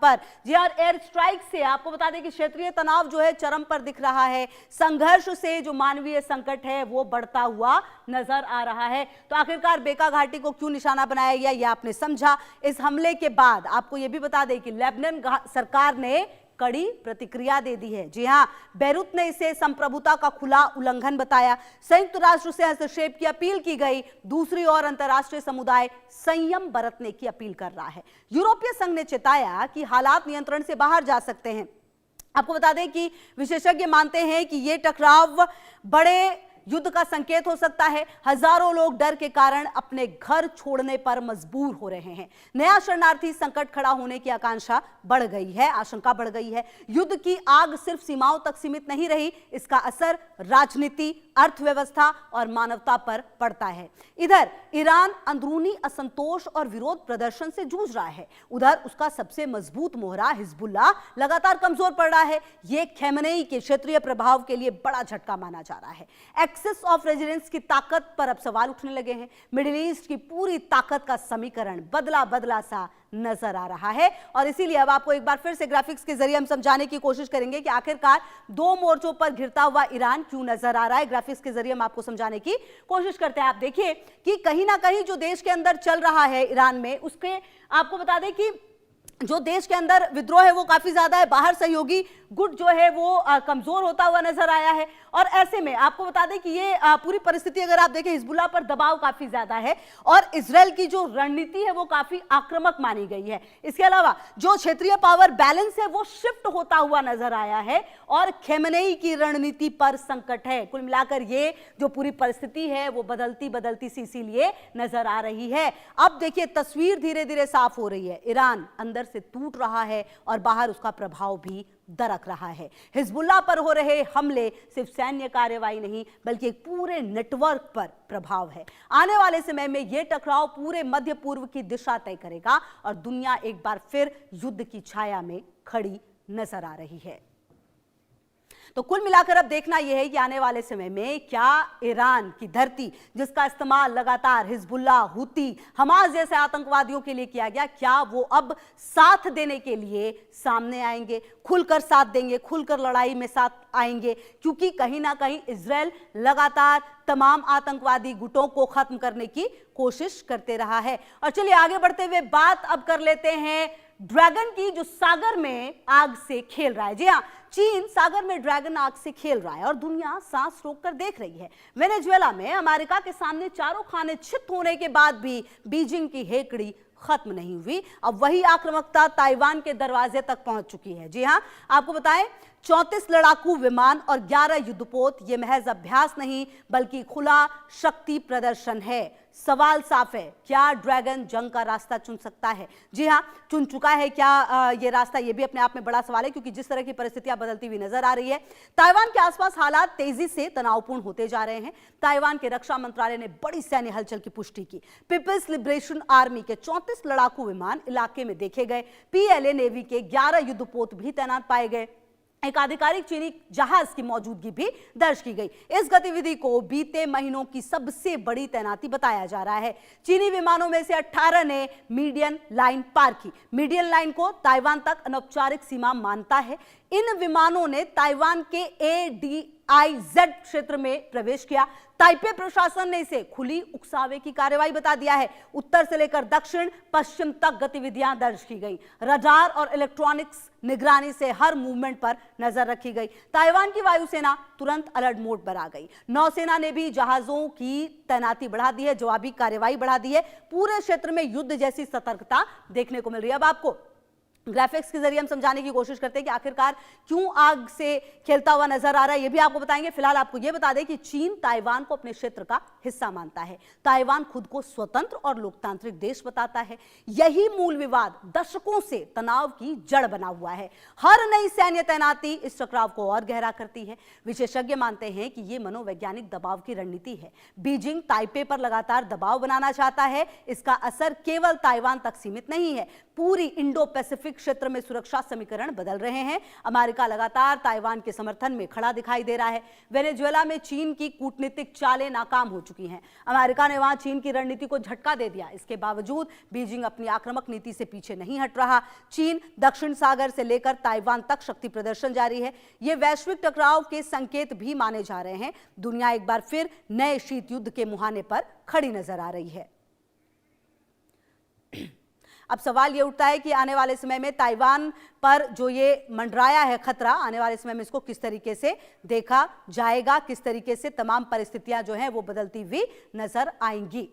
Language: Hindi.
पर जी और एयर स्ट्राइक से आपको बता दें कि क्षेत्रीय तनाव जो है चरम पर दिख रहा है। संघर्ष से जो मानवीय संकट है वो बढ़ता हुआ नजर आ रहा है। तो आखिरकार बेका घाटी को क्यों निशाना बनाया गया ये आपने समझा। इस हमले के बाद आपको यह भी बता दें कि लेबनान सरकार ने कड़ी प्रतिक्रिया दे दी है। जी हां, बेरूत ने इसे संप्रभुता का खुला उल्लंघन बताया। संयुक्त राष्ट्र से हस्तक्षेप की अपील की गई। दूसरी ओर अंतर्राष्ट्रीय समुदाय संयम बरतने की अपील कर रहा है। यूरोपीय संघ ने चेताया कि हालात नियंत्रण से बाहर जा सकते हैं। आपको बता दें कि विशेषज्ञ मानते हैं कि यह टकराव बड़े युद्ध का संकेत हो सकता है। हजारों लोग डर के कारण अपने घर छोड़ने पर मजबूर हो रहे हैं। नया शरणार्थी संकट खड़ा होने की आशंका बढ़ गई है। युद्ध की आग सिर्फ सीमाओं तक सीमित नहीं रही, इसका असर राजनीति, अर्थव्यवस्था और मानवता पर पड़ता है। इधर ईरान अंदरूनी असंतोष और विरोध प्रदर्शन से जूझ रहा है। उधर उसका सबसे मजबूत मोहरा हिजबुल्लाह लगातार कमजोर पड़ रहा है। यह खमेनेई के क्षेत्रीय प्रभाव के लिए बड़ा झटका माना जा रहा है। एक्सिस ऑफ रेजिडेंस की ताकत पर अब सवाल उठने लगे हैं। मिडिल ईस्ट की पूरी ताकत का समीकरण बदला बदला सा नजर आ रहा है और इसीलिए अब आपको एक बार फिर से ग्राफिक्स के जरिए हम समझाने की कोशिश करेंगे कि आखिरकार दो मोर्चों पर घिरता हुआ ईरान क्यों नजर आ रहा है। ग्राफिक्स के जरिए हम आपको समझाने की कोशिश करते हैं। आप देखिए कि कहीं ना कहीं जो देश के अंदर चल रहा है ईरान में, उसके आपको बता दें कि जो देश के अंदर विद्रोह है वो काफी ज्यादा है। बाहर सहयोगी गुट जो है वो कमजोर होता हुआ नजर आया है और ऐसे में आपको बता दें कि ये पूरी परिस्थिति अगर आप देखें, हिजबुल्लाह पर दबाव काफी ज्यादा है और इजराइल की जो रणनीति है वो काफी आक्रामक मानी गई है। इसके अलावा जो क्षेत्रीय पावर बैलेंस है वो शिफ्ट होता हुआ नजर आया है और खमेनेई की रणनीति पर संकट है। कुल मिलाकर ये जो पूरी परिस्थिति है वो बदलती बदलती सी इसीलिए नजर आ रही है। अब देखिए तस्वीर धीरे धीरे साफ हो रही है। ईरान अंदर से टूट रहा है और बाहर उसका प्रभाव भी दरक रहा है। हिजबुल्लाह पर हो रहे हमले सिर्फ सैन्य कार्रवाई नहीं बल्कि एक पूरे नेटवर्क पर प्रभाव है। आने वाले समय में यह टकराव पूरे मध्य पूर्व की दिशा तय करेगा और दुनिया एक बार फिर युद्ध की छाया में खड़ी नजर आ रही है। तो कुल मिलाकर अब देखना यह है कि आने वाले समय में क्या ईरान की धरती जिसका इस्तेमाल लगातार हिजबुल्लाह, हुती, हमास जैसे आतंकवादियों के लिए किया गया, क्या वो अब साथ देने के लिए सामने आएंगे, खुलकर साथ देंगे, खुलकर लड़ाई में साथ आएंगे। क्योंकि कहीं ना कहीं इजराइल लगातार तमाम आतंकवादी गुटों को खत्म करने की कोशिश करते रहा है। और चलिए आगे बढ़ते हुए बात अब कर लेते हैं ड्रैगन की, जो सागर में आग से खेल रहा है। जी हां, चीन सागर में ड्रैगन आग से खेल रहा है और दुनिया सांस रोककर देख रही है। वेनेजुएला में अमेरिका के सामने चारों खाने छित होने के बाद भी बीजिंग की हेकड़ी खत्म नहीं हुई। अब वही आक्रामकता ताइवान के दरवाजे तक पहुंच चुकी है। जी हां, आपको बताएं 34 लड़ाकू विमान और 11 युद्धपोत, ये महज अभ्यास नहीं बल्कि खुला शक्ति प्रदर्शन है। सवाल साफ है, क्या ड्रैगन जंग का रास्ता चुन सकता है? जी हां, चुन चुका है क्या ये रास्ता? ये भी अपने आप में बड़ा सवाल है क्योंकि जिस तरह की परिस्थितियां बदलती हुई नजर आ रही है, ताइवान के आसपास हालात तेजी से तनावपूर्ण होते जा रहे हैं। ताइवान के रक्षा मंत्रालय ने बड़ी सैन्य हलचल की पुष्टि की। पीपल्स लिबरेशन आर्मी के 34 लड़ाकू विमान इलाके में देखे गए। पीएलए नेवी के 11 युद्धपोत भी तैनात पाए गए। एक आधिकारिक चीनी जहाज की मौजूदगी भी दर्ज की गई। इस गतिविधि को बीते महीनों की सबसे बड़ी तैनाती बताया जा रहा है। चीनी विमानों में से 18 ने मीडियन लाइन पार की। मीडियन लाइन को ताइवान तक अनौपचारिक सीमा मानता है। इन विमानों ने ताइवान के ADIZ क्षेत्र में प्रवेश किया। ताइपे प्रशासन ने इसे खुली उकसावे की कार्रवाई बता दिया है। उत्तर से लेकर दक्षिण पश्चिम तक गतिविधियां दर्ज की गई। रडार और इलेक्ट्रॉनिक्स निगरानी से हर मूवमेंट पर नजर रखी गई। ताइवान की वायुसेना तुरंत अलर्ट मोड पर आ गई। नौसेना ने भी जहाजों की तैनाती बढ़ा दी है, जवाबी कार्रवाई बढ़ा दी है। पूरे क्षेत्र में युद्ध जैसी सतर्कता देखने को मिल रही है। अब आपको ग्राफिक्स के जरिए हम समझाने की कोशिश करते हैं कि आखिरकार क्यों आग से खेलता हुआ नजर आ रहा है, यह भी आपको बताएंगे। फिलहाल आपको यह बता दें कि चीन ताइवान को अपने क्षेत्र का हिस्सा मानता है। ताइवान खुद को स्वतंत्र और लोकतांत्रिक देश बताता है। यही मूल विवाद दशकों से तनाव की जड़ बना हुआ है। हर नई सैन्य तैनाती इस टकराव को और गहरा करती है। विशेषज्ञ मानते हैं कि यह मनोवैज्ञानिक दबाव की रणनीति है। बीजिंग ताइपे पर लगातार दबाव बनाना चाहता है। इसका असर केवल ताइवान तक सीमित नहीं है, पूरी इंडो पैसिफिक पैसिफिक क्षेत्र में सुरक्षा समीकरण बदल रहे हैं। अमेरिका लगातार ताइवान के समर्थन में खड़ा दिखाई दे रहा है। वेनेजुएला में चीन की कूटनीतिक चालें नाकाम हो चुकी हैं। अमेरिका ने वहां चीन की रणनीति को झटका दे दिया। इसके बावजूद बीजिंग अपनी आक्रामक नीति से पीछे नहीं हट रहा। चीन दक्षिण सागर से लेकर ताइवान तक शक्ति प्रदर्शन जारी है। ये वैश्विक टकराव के संकेत भी माने जा रहे हैं। दुनिया एक बार फिर नए शीत युद्ध के मुहाने पर खड़ी नजर आ रही है। अब सवाल ये उठता है कि आने वाले समय में ताइवान पर जो ये मंडराया है खतरा, आने वाले समय में इसको किस तरीके से देखा जाएगा, किस तरीके से तमाम परिस्थितियां जो हैं वो बदलती हुई नजर आएंगी।